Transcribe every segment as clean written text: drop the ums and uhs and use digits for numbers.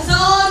1000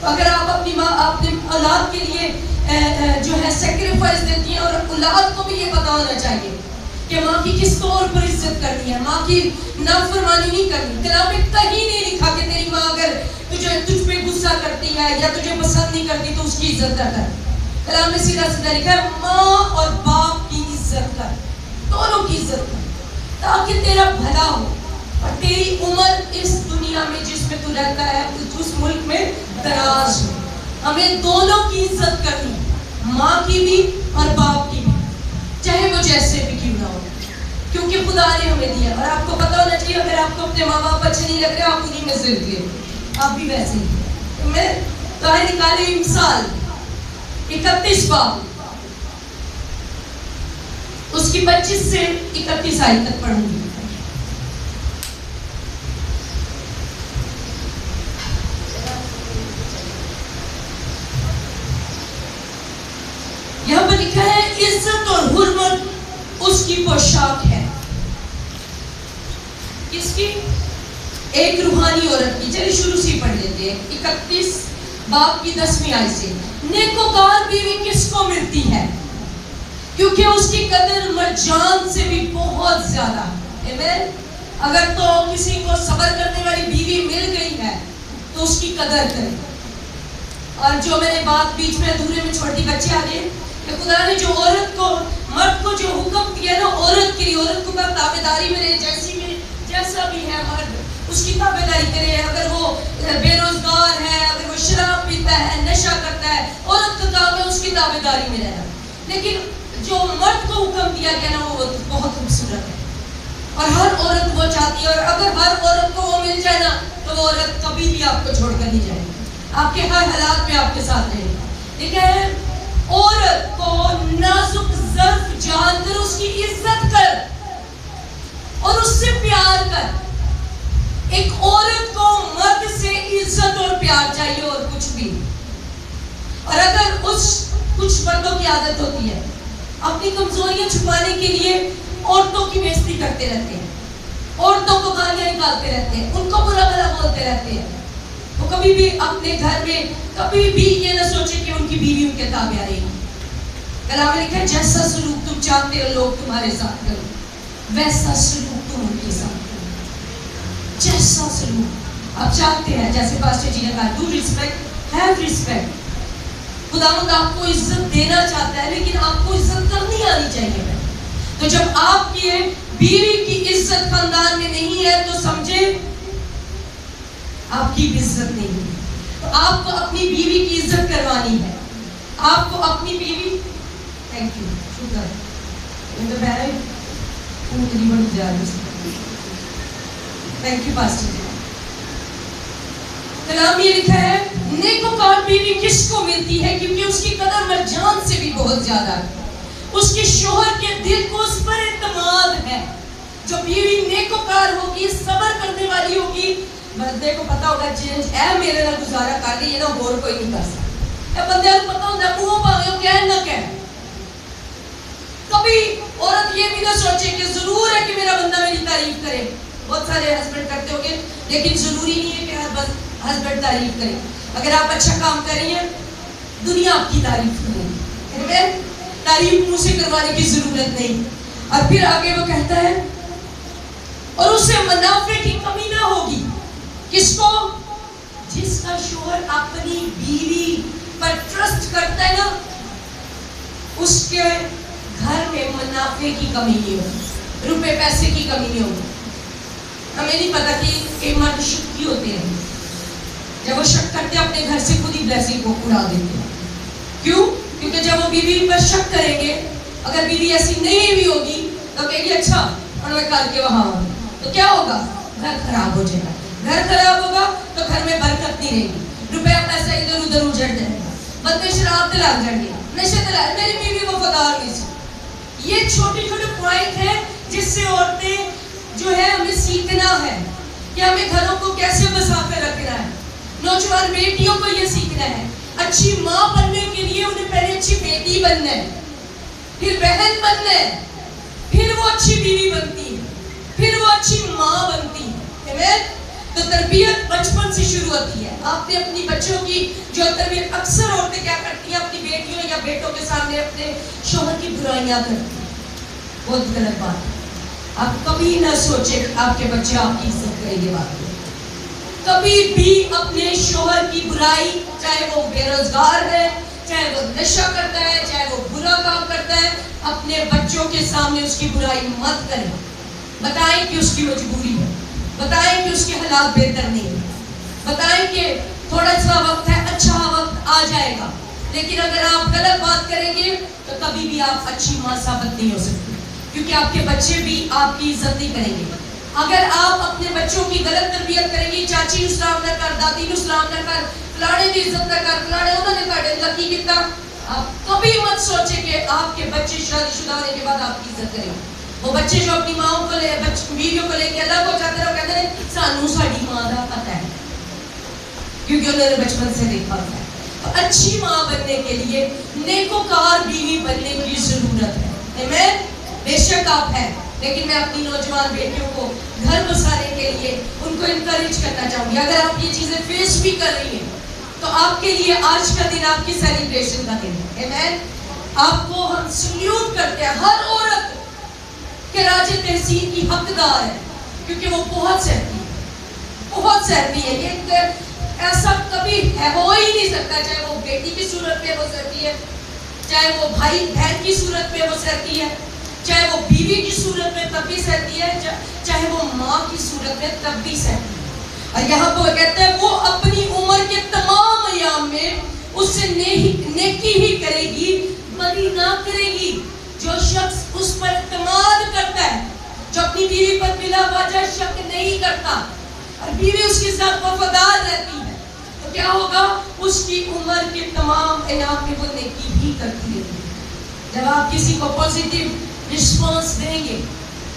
تو اگر آپ اپنی ماں اپنے اولاد کے لیے جو ہے سیکریفائس دیتی ہیں، اور اولاد کو بھی یہ پتا ہونا چاہیے کہ ماں کی کس طور پر عزت کرنی ہے، ماں کی نافرمانی نہیں کرنی. کلام میں کہیں نہیں لکھا کہ تیری ماں اگر تجھ پہ غصہ کرتی ہے یا تجھے پسند نہیں کرتی تو اس کی عزت نہ کر. کلام میں سیدھا سیدھا لکھا ہے ماں اور باپ کی عزت کر، دونوں کی عزت کر، تاکہ تیرا بھلا ہو اور تیری عمر اس دنیا میں جس میں تو رہتا ہے اس ملک میں دراز ہو. ہمیں دونوں کی عزت کرنی، ماں کی بھی اور باپ کی بھی، چاہے وہ جیسے بھی کیوں نہ ہو، کیونکہ خدا نے ہمیں دیا. اور آپ کو پتا ہونا چاہیے اگر آپ کو اپنے ماں باپ اچھے نہیں لگ رہے آپ انہیں میں سے دیے، آپ بھی ویسے ہی. میں تو نکالے مثال 31 باب اس کی 25 سے 31 آیت تک پڑھوں گی. یہاں پر لکھا ہے عزت اور حرمت اس کی پوشاک ہے. کس کی؟ ایک روحانی عورت کی. چلیے شروع سے پڑھ لیتے ہیں 31 باب کی 10ویں آیت سے. نیکوکار بیوی کس کو ملتی ہے کیونکہ اس کی قدر مرجان سے بھی بہت زیادہ. آمین. اگر تو کسی کو صبر کرنے والی بیوی مل گئی ہے تو اس کی قدر کرے. اور جو میں نے بات بیچ میں ادھورے میں چھوڑ دی، بچے آ گئے کہ خدا نے جو عورت کو مرد کو جو حکم دیا نا عورت کے لیے، عورت کو تابع داری میں رہے، جیسا بھی ہے مرد اس کی تابع داری کرے. اگر وہ بے روزگار ہے، اگر وہ شراب پیتا ہے، نشہ کرتا ہے، عورت کا کام ہے اس کی تابع داری میں رہنا. لیکن جو مرد کو حکم دیا گیا نا وہ بہت خوبصورت ہے اور ہر عورت وہ چاہتی ہے. اور اگر ہر عورت کو وہ مل جائے نا تو وہ عورت کبھی بھی آپ کو چھوڑ کر نہیں جائے گی، آپ کے ہر حالات میں آپ کے ساتھ رہے گی. ٹھیک ہے. عورت کو نازک ظرف جان کر اس کی عزت کر اور اس سے پیار کر. ایک عورت کو مرد سے عزت اور پیار چاہیے اور کچھ بھی. اور اگر کچھ مردوں کی عادت ہوتی ہے اپنی کمزوریاں چھپانے کے لیے عورتوں کی بےزتی کرتے رہتے ہیں، عورتوں کو گالیاں نکالتے رہتے ہیں، ان کو برا بھلا بولتے رہتے ہیں. وہ کبھی بھی اپنے گھر میں کبھی بھی یہ نہ سوچے کہ ان کی بیوی ان کے تابع رہے گی. کلام میں لکھا ہے جیسا سلوک تم چاہتے ہو لوگ تمہارے ساتھ کرو ویسا سلوک تم ان کے ساتھ کرو. جیسا سلوک آپ چاہتے ہیں، جیسے پاسٹر جی نے کہا ڈو ریسپیکٹ، ہیو ریسپیکٹ. خداوند آپ کو عزت دینا چاہتا ہے لیکن آپ کو عزت کرنی آنی چاہیے. تو جب آپ کی بیوی کی عزت خاندان میں نہیں ہے تو سمجھے آپ کی بھی عزت نہیں ہے. تو آپ کو اپنی بیوی کی عزت کروانی ہے. آپ کو اپنی بیوی تھینک یو شکر تھینک یو پاسٹر. کلام یہ لکھا ہے نیکوکار بیوی کس کو ملتی ہے کیونکہ اس کی قدر مرجان سے بھی بہت زیادہ ہے. اس کے شوہر کے دل کو اس پر اعتماد ہے. جو بیوی نیکوکار ہوگی، صبر کرنے والی ہوگی، بندے کو پتا ہوگا اے میرے نہ گزارا کر لی یہ نہ اور کوئی نہیں کر سکتا. بندے کو پتا ہوتا ہے منہ پاوے وہ کہہ نہ کہہ. کبھی عورت یہ بھی نہ سوچے کہ ضرور ہے کہ میرا بندہ میری تعریف کرے. بہت سارے ہسبینڈ کرتے ہوں گے لیکن ضروری نہیں ہے کہ ہسبینڈ تعریف کرے. اگر آپ اچھا کام کر رہی ہیں دنیا آپ کی تعریف کرے. تعریف منہ سے کروانے کی ضرورت نہیں. اور پھر آگے وہ کہتا ہے اور اسے منافع کی کمی نہ ہوگی. کس کو؟ جس کا شوہر اپنی بیوی پر ٹرسٹ کرتا ہے نا اس کے گھر میں منافع کی کمی نہیں ہوگی، روپے پیسے کی کمی نہیں ہوگی. ہمیں نہیں پتا کہ مرد شکی ہوتے ہیں، جب وہ شک کرتے ہیں اپنے گھر سے خود ہی بلیسنگ کو اڑا دیتے ہیں. کیوں؟ کیونکہ جب وہ بیوی پر شک کریں گے، اگر بیوی ایسی نہیں بھی ہوگی تو کہے گی اچھا اور میں کر کے وہاں آؤں تو کیا ہوگا؟ گھر خراب ہو جائے گا. گھر خراب ہوگا تو گھر میں برکت نہیں رہے گی، روپیہ پیسہ ادھر ادھر اجڑ جائے گا، بندے شراب دلا جائیں گے، نشے دلا. میری بیوی وفادار نہیں سی. یہ چھوٹے چھوٹے پوائنٹ ہیں جس سے عورتیں جو ہے ہمیں سیکھنا ہے کہ ہمیں گھروں کو کیسے بسا کے رکھنا ہے. نوجوان بیٹیوں کو یہ سیکھنا ہے اچھی ماں بننے کے لیے انہیں پہلے اچھی بیٹی بننا ہے، پھر بہن بننا ہے، پھر وہ اچھی بیوی بنتی ہے، پھر وہ اچھی ماں بنتی ہے. تو تربیت بچپن سے شروع ہوتی ہے. آپ نے اپنی بچوں کی جو تربیت اکثر عورتیں کیا کرتی ہیں اپنی بیٹیوں یا بیٹوں کے سامنے اپنے شوہر کی برائیاں کرتی ہیں. بہت غلط بات ہے. آپ کبھی نہ سوچیں کہ آپ کے بچے آپ کی عزت کریں گے. بات کبھی بھی اپنے شوہر کی برائی, چاہے وہ بے روزگار ہے, چاہے وہ نشہ کرتا ہے, چاہے وہ برا کام کرتا ہے, اپنے بچوں کے سامنے اس کی برائی مت کریں. بتائیں کہ اس کی مجبوری ہے, بتائیں کہ اس کے حالات بہتر نہیں ہیں, بتائیں کہ تھوڑا سا وقت ہے, اچھا وقت آ جائے گا. لیکن اگر آپ غلط بات کریں گے تو کبھی بھی آپ اچھی ماں ثابت نہیں ہو سکتی, کیونکہ آپ کے بچے بھی آپ کی عزت نہیں کریں گے. اگر آپ اپنے بچوں کی غلط تربیت کریں گی, چاچی نو سلام نہ کر, دادی نو سلام نہ کر, فلانے کی عزت نہ کر, فلانے انہوں نے کہا لکی کتنا, آپ کبھی مت سوچیں کہ آپ کے بچے شادی شدہ ہونے کے بعد آپ کی عزت کریں گے. وہ بچے جو اپنی ماں کو لے, بیویوں کو لے کے الگ ہو جاتے ہیں, کہتے ہیں سانو ساڈی ماں کا پتہ ہے, کیونکہ انہوں نے بچپن سے دیکھا ہے. تو اچھی ماں بننے کے لیے نیکوکار بیوی بننے کی ضرورت ہے. آمین. بے شک آپ ہیں, لیکن میں اپنی نوجوان بیٹیوں کو گھر بسانے کے لیے ان کو انکریج کرنا چاہوں گی. اگر آپ یہ چیزیں فیس بھی کر رہی ہیں تو آپ کے لیے آج کا دن آپ کی سیلیبریشن کا دن ہے. آمین. آپ کو ہم سلیوٹ کرتے ہیں. ہر عورت کہ راج تحسین کی حقدار ہے, کیونکہ وہ بہت سہتی ہے, بہت سہتی ہے. یہ ایسا کبھی ہو ہی نہیں سکتا, چاہے وہ بیٹی کی صورت میں وہ سہتی ہے, چاہے وہ بھائی بہن کی صورت میں وہ سہتی ہے, چاہے وہ بیوی کی صورت میں تب بھی سہتی ہے, چاہے وہ ماں کی صورت میں تب بھی سہتی ہے. اور یہاں پہ وہ کہتے ہیں وہ اپنی عمر کے تمام ایام میں اس سے نیکی ہی کرے گی, بدی نہ کرے گی. جو شخص اس پر اعتماد کرتا ہے, جو اپنی بیوی پر بلا وجہ شک نہیں کرتا, اور بیوی اس کے ساتھ وفادار رہتی ہے, تو کیا ہوگا, اس کی عمر کے تمام ایام میں وہ نیکی ہی کرتی رہتی ہے. جب آپ کسی کو پازیٹیو رسپانس دیں گے,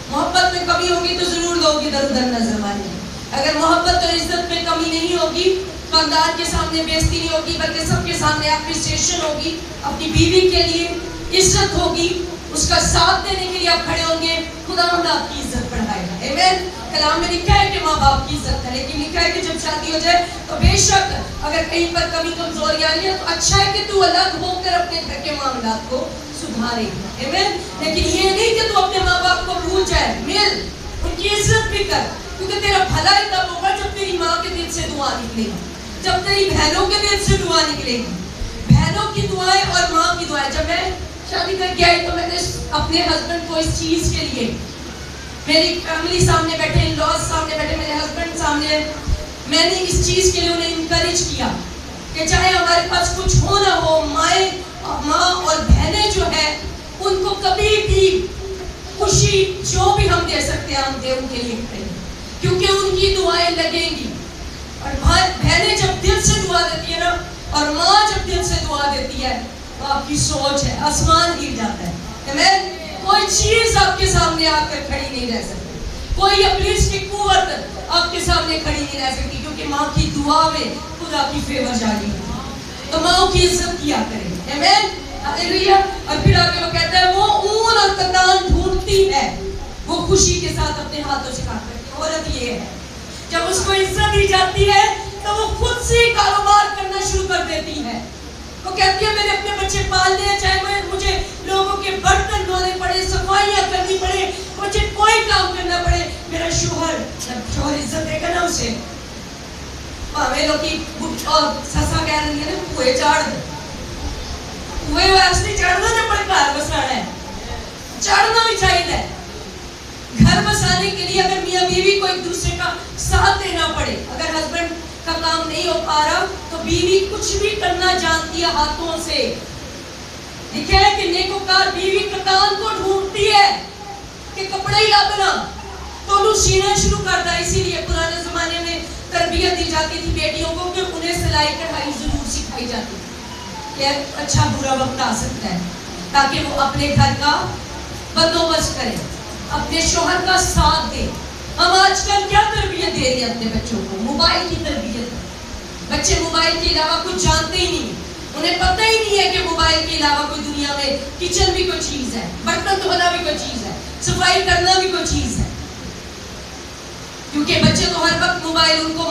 محبت میں کمی ہوگی تو ضرور لوگ ادھر ادھر نظر ماریں گے. اگر محبت اور عزت میں کمی نہیں ہوگی, خاندان کے سامنے بےزتی نہیں ہوگی, بلکہ سب کے سامنے اپریسیشن ہوگی, اپنی بیوی کے لیے عزت ہوگی, اس کا ساتھ دینے کے لیے آپ کھڑے ہوں گے, خداوند آپ کی عزت بڑھائے گا. آمین. کلام میں لکھا ہے کہ ماں باپ کی عزت ہے, لیکن لکھا ہے کہ جب شادی ہو جائے تو بے شک اگر کہیں پر کمی کمزوری آئی ہے تو اچھا ہے کہ تو الگ ہو کر اپنے گھر کے معاملات کو سدھارے گا. آمین. لیکن یہ نہیں کہ تو اپنے ماں باپ کو بھول جائے, مل ان کی عزت بھی کر, کیونکہ تیرا بھلا تب ہوگا جب تیری ماں کے دل سے دعا نکلے گی, جب تیری بہنوں کے دل سے دعا نکلے گی. بہنوں کی دعائیں اور ماں کی دعائیں. جب میں شادی کر کے آئی تو میں نے اپنے ہسبینڈ کو اس چیز کے لیے, میری فیملی سامنے بیٹھے, ان لاز سامنے بیٹھے, میرے ہسبینڈ سامنے, میں نے اس چیز کے لیے انہیں انکریج کیا کہ چاہے ہمارے پاس کچھ ہو نہ ہو, ماں اور بہنیں جو ہیں ان کو کبھی بھی خوشی جو بھی ہم دے سکتے ہیں ہم دے ان کے لیے کریں, کیونکہ ان کی دعائیں لگیں گی. اور بہنیں جب دل سے دعا دیتی ہے نا, اور ماں جب دل سے دعا دیتی ہے, تو آپ کی سوچ ہے آسمان گر جاتا ہے. آمین. کوئی چیز آپ کے سامنے آ کر کھڑی نہیں رہ سکتی, کوئی ابلیس کی قوت آپ کے سامنے کھڑی نہیں رہ سکتی, کیونکہ ماں کی دعا میں خدا کی فیور جاری ہے. تو ماں کی عزت کیا کریں. آمین. ہاللیلویا. اور پھر آگے وہ کہتا ہے وہ اون اور کتان ڈھونڈتی ہے, وہ خوشی کے ساتھ اپنے ہاتھوں سے کام کرتی ہے. عورت یہ ہے, جب اس کو عزت دی جاتی ہے تو وہ خود سے کاروبار کرنا شروع کر دیتی ہے. وہ کہتی ہے میں نے اپنے بچے پال لیے, چاہے مجھے لوگوں کے برتن دھونے پڑے, صفائیاں کرنی پڑے, مجھے کوئی کام کرنا پڑے, میرا شوہر, جب شوہر عزت دے گا نا اسے, پاوے لوگ کی سسا کہہ رہی ہے نا کوئے چاڑ دے, کوئے ویسے چڑھنا نہ پڑے, گھر بسانا ہے, چڑھنا بھی چاہیے. گھر بسانے کے لیے اگر میاں بیوی کو ایک دوسرے کا ساتھ دینا پڑے, اگر ہسبینڈ کا کام نہیں ہو پا رہا تو بیوی کچھ بھی کرنا جانتی ہے ہاتھوں سے. لکھا ہے کہ نیکوکار بیوی کتان کو ڈھونڈتی ہے کہ کپڑے ہی لانا, تو انہوں سینا شروع کرتا ہے. اسی لیے پرانے زمانے میں تربیت دی جاتی تھی بیٹیوں کو کہ انہیں سلائی کڑھائی ضرور سکھائی جاتی کہ اچھا برا وقت آ سکتا ہے, تاکہ وہ اپنے گھر کا بندوبست کرے, اپنے شوہر کا ساتھ دے. ہم آج کل کیا تربیت دے رہے ہیں اپنے بچوں کو؟ موبائل کی تربیت. بچے موبائل کے علاوہ کچھ جانتے ہی نہیں, انہیں پتہ ہی نہیں ہے کہ موبائل کے علاوہ کوئی دنیا میں کچن بھی کوئی چیز ہے, برتن دھونا بھی کوئی چیز ہے, صفائی کرنا بھی کوئی چیز ہے. کیونکہ بچے تو ہر وقت موبائل ان کو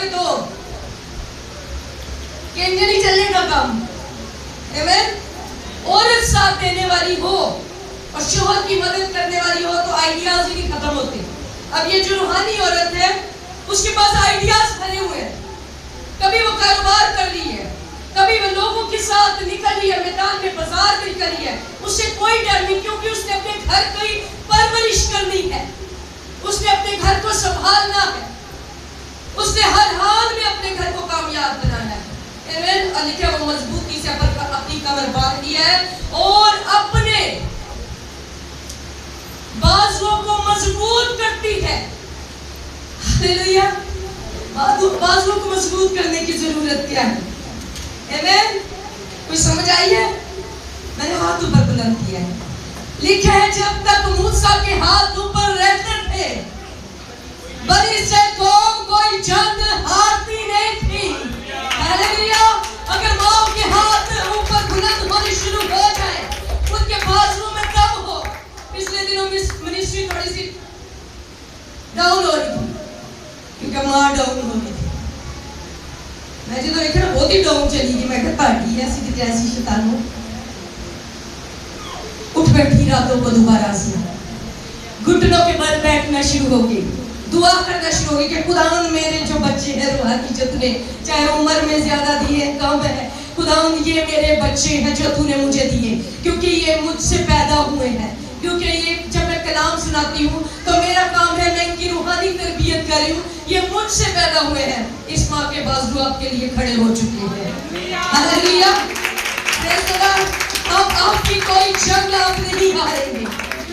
کے دو کہ انجن نہیں چلنے کا کام. آمین. عورت ساتھ دینے والی ہو اور شوہر کی مدد کرنے والی ہو تو آئیڈیاز ہی نہیں ختم ہوتے. اب یہ جو روحانی عورت ہے اس کے پاس آئیڈیاز بھرے ہوئے ہیں. کبھی وہ کاروبار کر رہی ہے, کبھی وہ لوگوں کے ساتھ نکل رہی ہے, میدان میں بازار میں نکل رہی ہے. اس سے کوئی ڈر نہیں کیونکہ اس نے اپنے گھر کی پرورش کرنی ہے, اس نے اپنے گھر کو سنبھالنا ہے, اس نے ہر حال میں اپنے گھر کو کامیاب بنانا ہے. لکھا وہ مضبوطی سے اپنی کمر باندھ لی ہے اور اپنے بازوؤں کو مضبوط کرتی ہے. ہاللیلویا. بازوؤں کو مضبوط کرنے کی ضرورت کیا ہے؟ آمین. کوئی سمجھ آئی ہے؟ میں نے ہاتھ اوپر بلند کیا ہے. لکھا ہے جب تک موسیٰ کے ہاتھ اوپر رہتے تھے بنی اسرائیل قوم کوئی جنگ ہارتی نہیں تھی. ہاللیلویا. اگر ماں کے ہاتھ اوپر بلند ہونے شروع ہو جائے, ان کے بازو میں دم ہو. پچھلے دنوں میں منسٹری تھوڑی سی ڈاؤن ہو رہی تھی کیونکہ ماں ڈاؤن ہو رہی تھی. میں جو دیکھ رہا بہت ہی ڈاؤن چلی گئی. میں کہتا پارٹی ہے ایسی ایسی شیطان ہو اٹھ بیٹھی راتوں کو دوبارہ سے گھٹنوں کے بل بیٹھنا شروع ہو گئی, دعا کرنا شروع ہو گئی کہ خداوند میرے جو بچے ہیں روحانی جو نے چاہے عمر میں زیادہ دیے کم ہے, خداوند یہ میرے بچے ہیں جو تو نے مجھے دیے کیونکہ یہ مجھ سے پیدا ہوئے ہیں. کیونکہ یہ جب میں کلام سناتی ہوں تو میرا کام ہے میں ان کی روحانی تربیت کر رہی ہوں. یہ مجھ سے پیدا ہوئے ہیں. اس ماں کے بازو آپ کے لیے کھڑے ہو چکے ہیں. ہاللیلویا. اب آپ کی کوئی جنگ آپ نہیں ہاریں گے.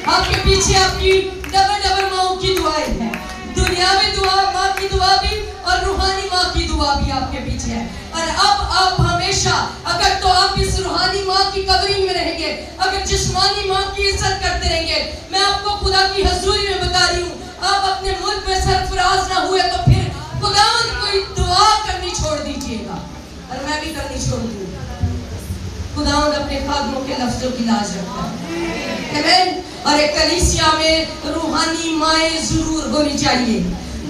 آپ کے پیچھے آپ کی ڈبل ماں کی دعائیں ہیں. دنیاوی دعا ماں کی دعا بھی اور روحانی ماں کی دعا بھی آپ کے پیچھے ہے. اور اب آپ ہمیشہ اگر تو آپ اس روحانی ماں کی کورنگ میں رہیں گے, اگر جسمانی ماں کی عزت کرتے رہیں گے, میں آپ کو خدا کی حضوری میں بتا رہی ہوں, آپ اپنے ملک میں سرفراز نہ ہوئے تو پھر خداوند کوئی دعا کرنی چھوڑ دیجئے گا اور میں بھی کرنی چھوڑ دوں. خداوند اپنے خادموں کے لفظوں کی لاج رکھتا ہے. آمین. اور ایک کلیسیا میں روحانی مائیں ضرور ہونی چاہیے,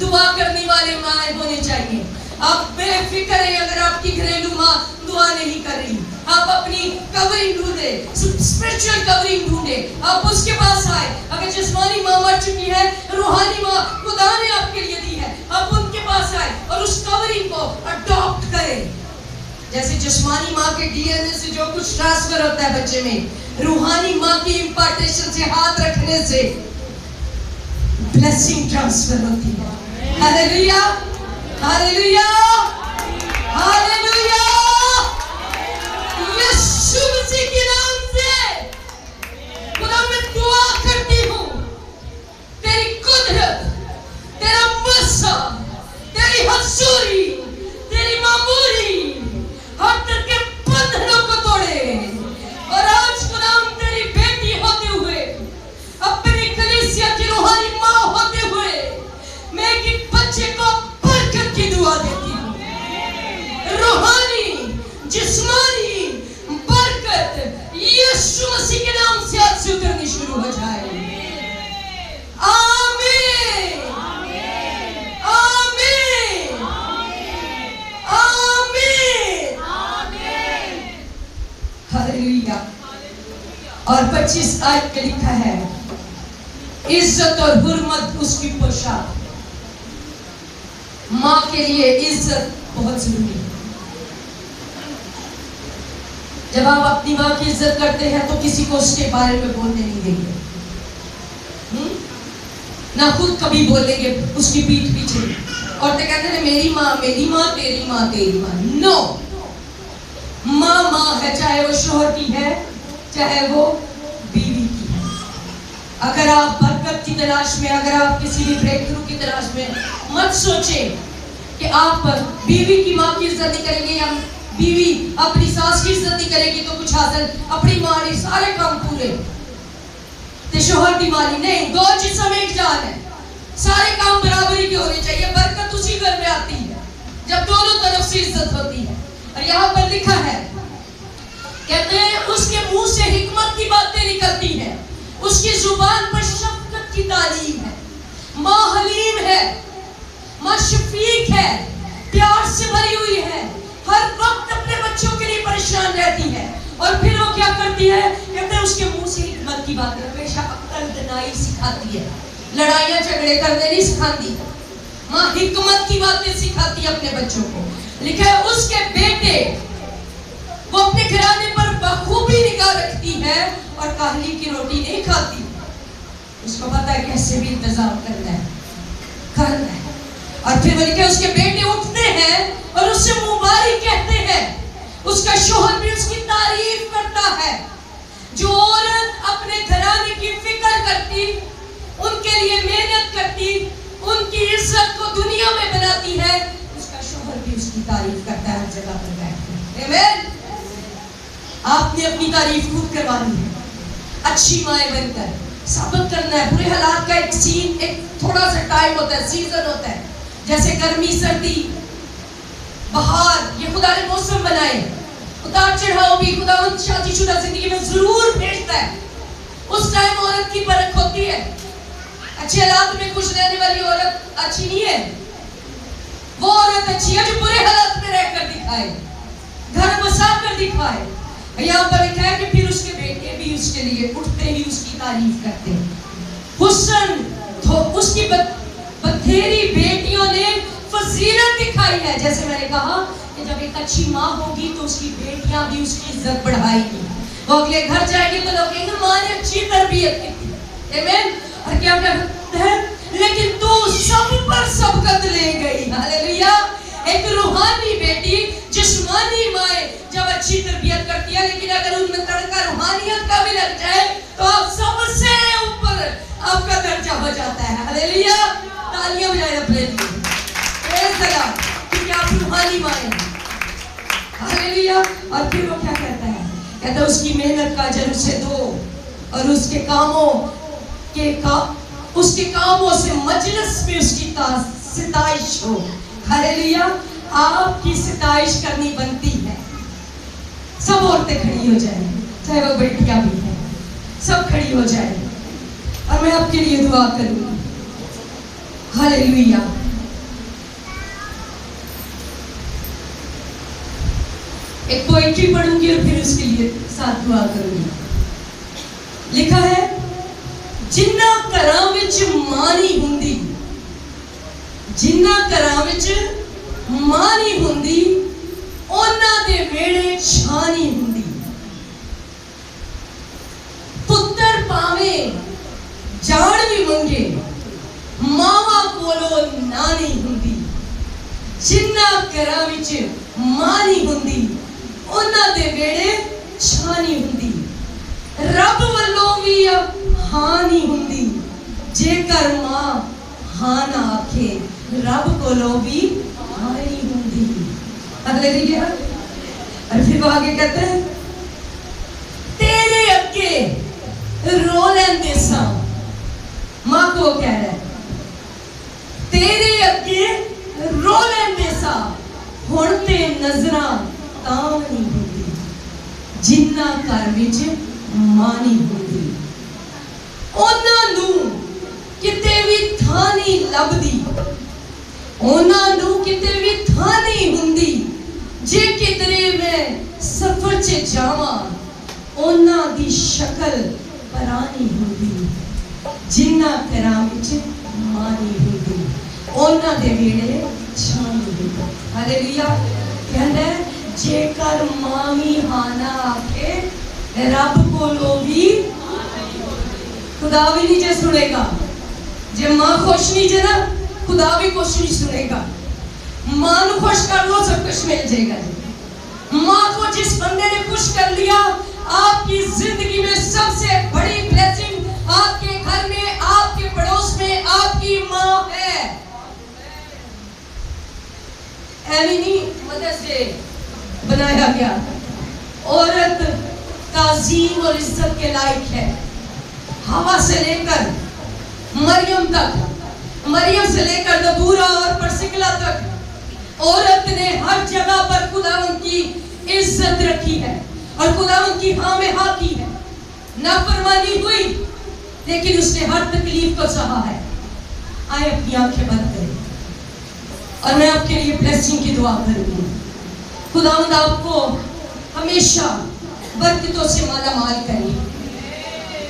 دعا کرنے والے مائیں ہونے چاہیے. آپ بے فکر ہیں اگر آپ کی گھریلو ماں دعا نہیں کر رہی, آپ اپنی کورنگ ڈھونڈے, اسپرچل کورنگ ڈھونڈے, آپ اس کے پاس آئے. اگر جسمانی ماں مر چکی ہے, روحانی ماں خدا نے آپ کے لیے دی ہے, آپ ان کے پاس آئے اور اس کورنگ کو اڈاپٹ کریں. جیسے جسمانی ماں کے ڈی این اے سے جو کچھ ٹرانسفر ہوتا ہے بچے میں, روحانی ماں کی امپارٹیشن سے ہاتھ رکھنے سے بلیسنگ ٹرانسفر ہوتی ہے. ہاللیلویا. ہاللیلویا. ہاللیلویا. یسوع مسیح کے نام سے خدا میں دعا کرتی ہوں, تیری قدرت, تیرا مسا, تیری حضوری, تیری معمولی حد کے بندھنوں کو توڑے. اور آج خدا تیری بیٹی ہوتے ہوئے, اپنی کلیسیا کی روحانی ماں ہوتے ہوئے, میں ایک بچے کو برکت کی دعا دیتی ہوں. روحانی جسمانی برکت یسوع مسیح کے نام سے آج سے اترنی شروع ہو جائے. آمین. آمین. آمین. ہاللیلویا. اور 25 آیت میں لکھا ہے عزت اور حرمت اس کی پوشاک. ماں کے لیے عزت بہت ضروری ہے. جب آپ اپنی ماں کی عزت کرتے ہیں تو کسی کو اس کے بارے میں بولنے نہیں دیں گے, نہ خود کبھی بولیں گے اس کی پیٹھ پیچھے. اور تو کہتے ہیں میری ماں, تیری ماں, تیری ماں. نو, ماں ماں ہے, چاہے وہ شوہر کی ہے چاہے وہ بیوی کی ہے. اگر آپ برکت کی تلاش میں, اگر آپ کسی بھی بریک تھرو کی تلاش میں, مت سوچیں کہ آپ بیوی کی ماں کی عزت نہیں کریں گے یا بیوی اپنی ساس کی عزت نہیں کرے گی تو کچھ حاصل. اپنی ماں نے سارے کام پورے تے شوہر کی ماں نہیں, دو جسم ایک جان ہے, سارے کام برابری کے ہونے چاہیے. برکت اسی گھر میں آتی ہے جب دونوں طرف سے عزت ہوتی ہے. اور یہاں پر لکھا ہے, کہتے ہیں اس کے منہ سے حکمت کی باتیں نکلتی ہیں, اس کی زبان پر شفقت کی تعلیم ہے. ماں حلیم ہے, اس کے منہ سے حکمت کی باتیں ہمیشہ عقل دنائی سکھاتی ہے, لڑائیاں جھگڑے کرنے نہیں سکھاتی. ماں حکمت کی باتیں سکھاتی ہے اپنے بچوں کو. لکھا ہے اس کے بیٹے وہ اپنے گھرانے پر بخوبی نگاہ رکھتی ہے اور کاہلی کی روٹی نہیں کھاتی. اس کو پتا ہے کیسے بھی انتظام کرنا ہے. اور پھر وہ لکھا ہے اس کے بیٹے اٹھتے ہیں اور اس سے مبارک کہتے ہیں. اس کا شوہر بھی اس کی تعریف کرتا ہے. جو عورت اپنے گھرانے کی فکر کرتی, ان کے لیے محنت کرتی, ان کی عزت کو دنیا میں بناتی ہے, اس کا شوہر بھی اس کی تعریف کرتا ہے ہر جگہ پر بیٹھ کے. آمین. آپ نے اپنی تعریف خود کروانی ہے, اچھی مائیں بن کر ثابت کرنا ہے. برے حالات کا ایک تھوڑا سا ٹائم ہوتا ہے, سیزن ہوتا ہے, جیسے گرمی, سردی, بہار, یہ خدا نے موسم بنائے. اتار چڑھاؤ بھی خدا شادی شدہ زندگی میں ضرور بھیجتا ہے. اس ٹائم عورت کی پرکھ ہوتی ہے. اچھے حالات میں خوش رہنے والی عورت اچھی نہیں ہے. وہ عورت اچھی ہے جو برے حالات میں رہ کر دکھائے, گھر بسا کر دکھائے. یہاں پر لکھا ہے کہ پھر اس کے بیٹے بھی اس کے لیے اٹھتے ہی اس کی تعریف کرتے ہیں. حسن اس کی بتھیری بیٹیوں نے فضیلت دکھائی ہے. جیسے میں نے کہا کہ جب ایک اچھی ماں ہوگی تو اس کی بیٹیاں بھی اس کی عزت بڑھائیں گی. وہ اگلے گھر جائے گی تو لوگ کہیں گے ماں نے اچھی تربیت کی تھی. آمین. اور کیا کہتے ہیں, لیکن تو سب پر سبقت لے گئی. ہاللیلویا. ایک روحانی بیٹی, جسمانی مائیں جب اچھی تربیت کرتی ہے, لیکن اگر ان میں تڑکا روحانیت کا بھی لگ جائے تو آپ سب سے اوپر آپ کا درجہ ہو جاتا ہے. ہاللیلویا. تالیاں بجائیں اپنے لیے. پریز دی گاڈ. کیونکہ آپ روحانی مائیں. ہاللیلویا. اور پھر وہ کیا کہتا ہے, کہتا ہے اس کی محنت کا اجر اسے دو اور اس کے کاموں سے مجلس میں اس کی ستائش ہو. ہاللیلویا. آپ کی ستائش کرنی بنتی ہے. سب عورتیں کھڑی ہو جائیں, چاہے وہ بیٹیاں بھی ہیں, سب کھڑی ہو جائیں اور میں آپ کے لیے دعا کروں گی. ہاللیلویا. ایک پوئٹری پڑھوں گی اور پھر اس کے لیے ساتھ دعا کروں گی. لکھا ہے, جنہ کراں وچ مانی ہوندی, جنہ کراں وچ مانی ہوندی, اونا دے ویڑے چھانی ہوندی. پتر پاویں جان بھی منگے, ماوا کولو نانی ہوندی. جنہ کراں وچ مانی ہوندی, اونا دے ویڑے چھانی ہوندی. رب والوں بھی ہانی ہوندی, جے کر ماں ہاں نہ آکھے, رب کولو بھی ہانی ہوندی. ہاللیلویا. اور پھر وہ آگے کہتے ہیں, تیرے اگے رو لیندے ساں. ماں کو کہہ رہا ہے, تیرے اگے رو لیندے ساں, ہن تے نظراں تاں نہیں ہوندی, جنہ گھر وچ مانی ہوندی. اونا نو کتے بھی تھانی لبدی, اونا نو کتے بھی تھانی ہوندی, جے کدرے میں سفر چ جاواں, اونا دی شکل پرانی ہوندی. جنہ گھراں وچ مانی ہوندی, اونا دے ویڑے چھانی ہوندی. ہاللیلویا. کہندا ہے جے کر مامی ہانا آکھے, رب کولو بھی خدا بھی نہیں جے سنے گا. جے ماں خوش نہیں جے نا, خدا بھی خوش نہیں سنے گا. ماں نو خوش کر لو, سب کچھ مل جائے گا. ماں کو جس بندے نے خوش کر لیا, آپ کی زندگی میں سب سے بڑی بلیسنگ آپ کے گھر میں, آپ کے پڑوس میں آپ کی ماں ہے. ایوی نہیں مدرس ڈے بنایا گیا. عورت تعظیم اور عزت کے لائق ہے. ہوا سے لے کر مریم تک, مریم سے لے کر دبورا اور پرسکلا تک, عورت نے ہر جگہ پر خداوند کی عزت رکھی ہے اور خداوند کی ہاں میں ہاں کی ہے. نافرمانی ہوئی لیکن اس نے ہر تکلیف کو سہا ہے. آئے اپنی آنکھیں بند کریں اور میں آپ کے لیے بلیسنگ کی دعا کروں گی. خداوند آپ کو ہمیشہ برکتوں سے مالا مال کرے.